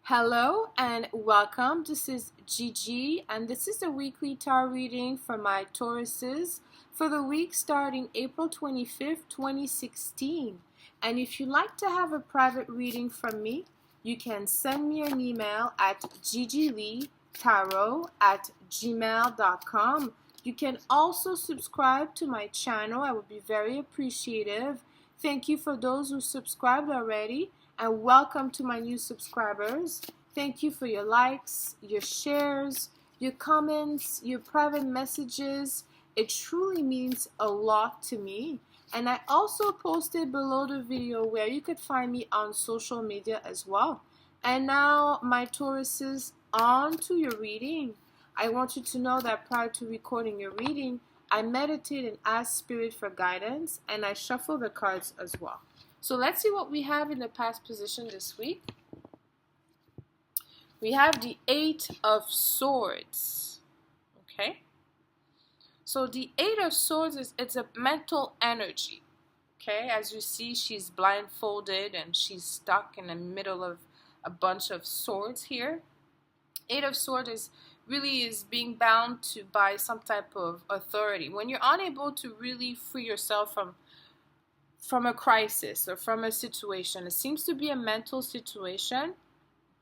Hello and welcome. This is Gigi, and this is a weekly tarot reading for my Tauruses for the week starting April 25th, 2016. And if you'd like to have a private reading from me, you can send me an email at gigileetarot@gmail.com. You can also subscribe to my channel. I would be very appreciative. Thank you for those who subscribed already, and welcome to my new subscribers. Thank you for your likes, your shares, your comments, your private messages. It truly means a lot to me. And I also posted below the video where you could find me on social media as well. And now, my Tauruses, on to your reading. I want you to know that prior to recording your reading, I meditate and ask Spirit for guidance, and I shuffle the cards as well. So let's see what we have in the past position this week. We have the Eight of Swords. Okay. So the Eight of Swords it's a mental energy. Okay. As you see, she's blindfolded and she's stuck in the middle of a bunch of swords here. Eight of Swords is being bound to by some type of authority. When you're unable to really free yourself from a crisis or from a situation, it seems to be a mental situation.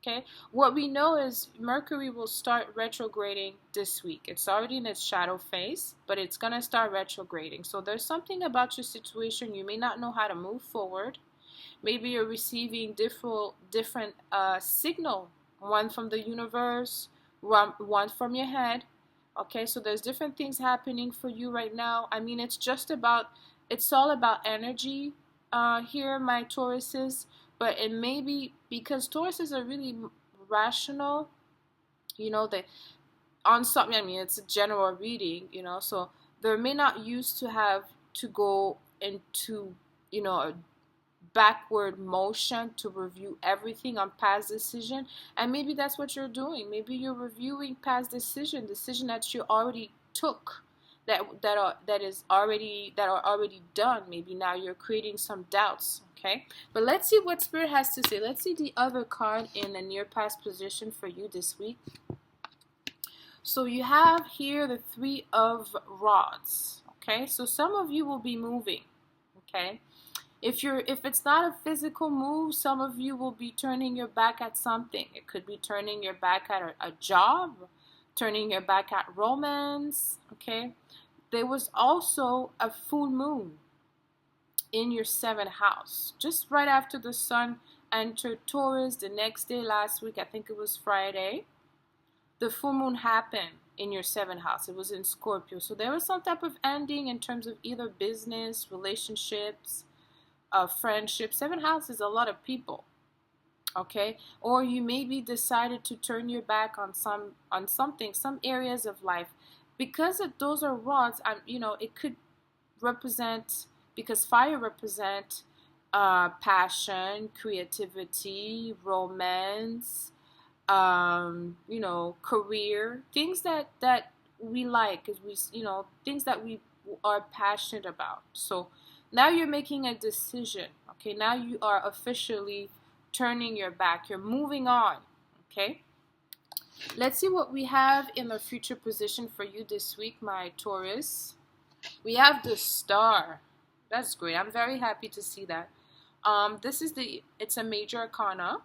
Okay, what we know is Mercury will start retrograding this week. It's already in its shadow phase, but it's going to start retrograding. So there's something about your situation you may not know how to move forward. Maybe you're receiving different signal, one from the universe, one from your head. Okay, so there's different things happening for you right now. I mean, it's all about energy here, my Tauruses. But it may be because Tauruses are really rational, they on something. I mean, it's a general reading, so they may not used to have to go into, a backward motion to review everything on past decision. And maybe that's what you're doing. Maybe you're reviewing past decision that you already took, that are already done. Maybe now you're creating some doubts. Okay, but let's see what Spirit has to say. Let's see the other card in the near past position for you this week. So you have here the Three of Rods. Okay, so some of you will be moving. Okay, if it's not a physical move, some of you will be turning your back at something. It could be turning your back at a job, turning your back at romance. Okay, there was also a full moon in your 7th house, just right after the sun entered Taurus. The next day, last week, I think it was Friday, the full moon happened in your 7th house. It was in Scorpio. So there was some type of ending in terms of either business, relationships, friendship. 7th house is a lot of people. Okay, or you maybe decided to turn your back on something, some areas of life, because those are rods. It could represent, because fire represent passion, creativity, romance, career, things that we like, things that we are passionate about. So now you're making a decision. Okay, now you are officially turning your back. You're moving on. Okay, let's see what we have in the future position for you this week, my Taurus. We have the Star. That's great. I'm very happy to see that. It's a major arcana.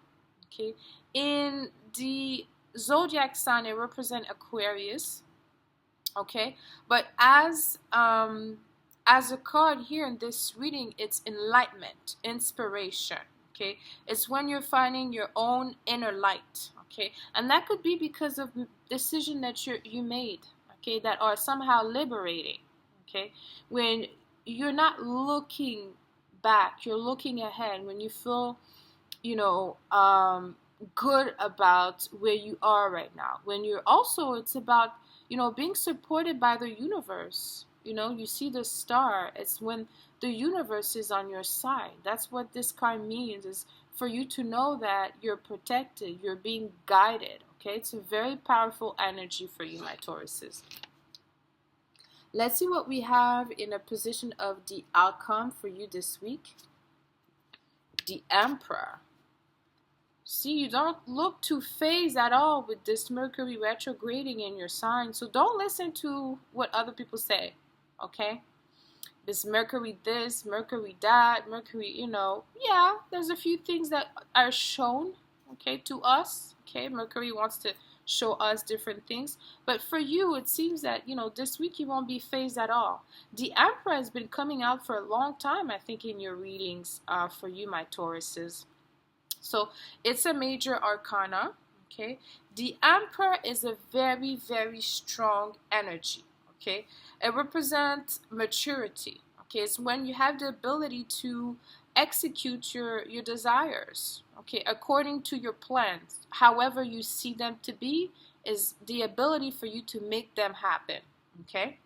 Okay, in the zodiac sign, it represents Aquarius. Okay, but as a card here in this reading, it's enlightenment, inspiration. Okay, it's when you're finding your own inner light. Okay, and that could be because of decision that you made. Okay, that are somehow liberating. Okay, when you're not looking back, you're looking ahead. When you feel, good about where you are right now. When you're also, it's about, being supported by the universe. You see the star. It's when the universe is on your side. That's what this card means, is for you to know that you're protected, you're being guided. Okay, it's a very powerful energy for you, my Tauruses. Let's see what we have in a position of the outcome for you this week. The Emperor. See, you don't look too phased at all with this Mercury retrograding in your sign. So don't listen to what other people say, okay? This Mercury this, Mercury that, Mercury, yeah, there's a few things that are shown, okay, to us, okay? Mercury wants to show us different things. But for you, it seems that, this week you won't be phased at all. The Emperor has been coming out for a long time, I think, in your readings for you, my Tauruses. So it's a major arcana, okay? The Emperor is a very, very strong energy, okay? It represents maturity, okay? It's when you have the ability to execute your desires, okay, according to your plans. However you see them to be is the ability for you to make them happen, okay?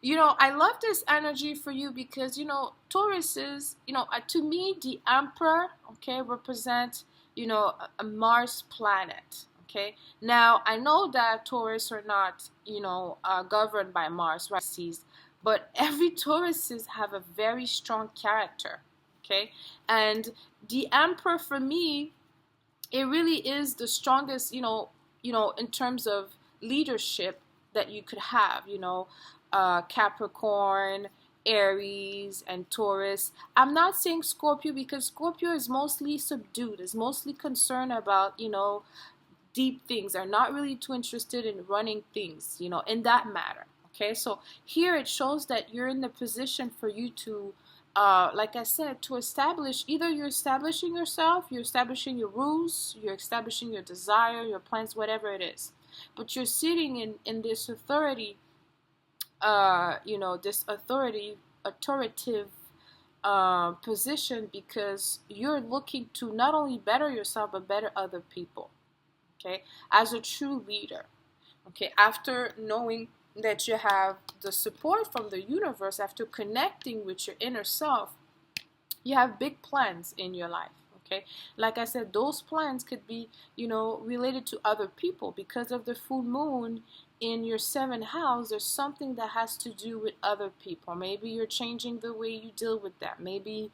I love this energy for you because, Taurus is, to me, the Emperor, okay, represents, a Mars planet, okay? Now, I know that Taurus are not, governed by Mars, right? But every Tauruses have a very strong character, okay? And the Emperor, for me, it really is the strongest, in terms of leadership that you could have, Capricorn, Aries, and Taurus. I'm not saying Scorpio because Scorpio is mostly subdued, is mostly concerned about, deep things, are not really too interested in running things, in that matter. Okay, so here it shows that you're in the position for you to, like I said, to establish, either you're establishing yourself, you're establishing your rules, you're establishing your desire, your plans, whatever it is. But you're sitting in this authority, this authoritative position because you're looking to not only better yourself but better other people, okay, as a true leader, okay, after knowing that you have the support from the universe, after connecting with your inner self, you have big plans in your life, okay? Like I said, those plans could be, related to other people because of the full moon in your seventh house. There's something that has to do with other people. Maybe you're changing the way you deal with them. Maybe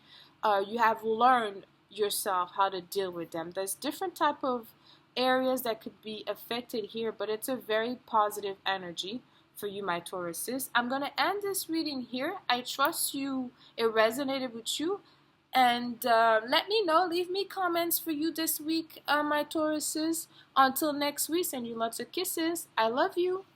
you have learned yourself how to deal with them. There's different type of areas that could be affected here, but it's a very positive energy for you, my Tauruses. I'm going to end this reading here. I trust it resonated with you. And let me know, leave me comments for you this week, my Tauruses. Until next week, send you lots of kisses. I love you.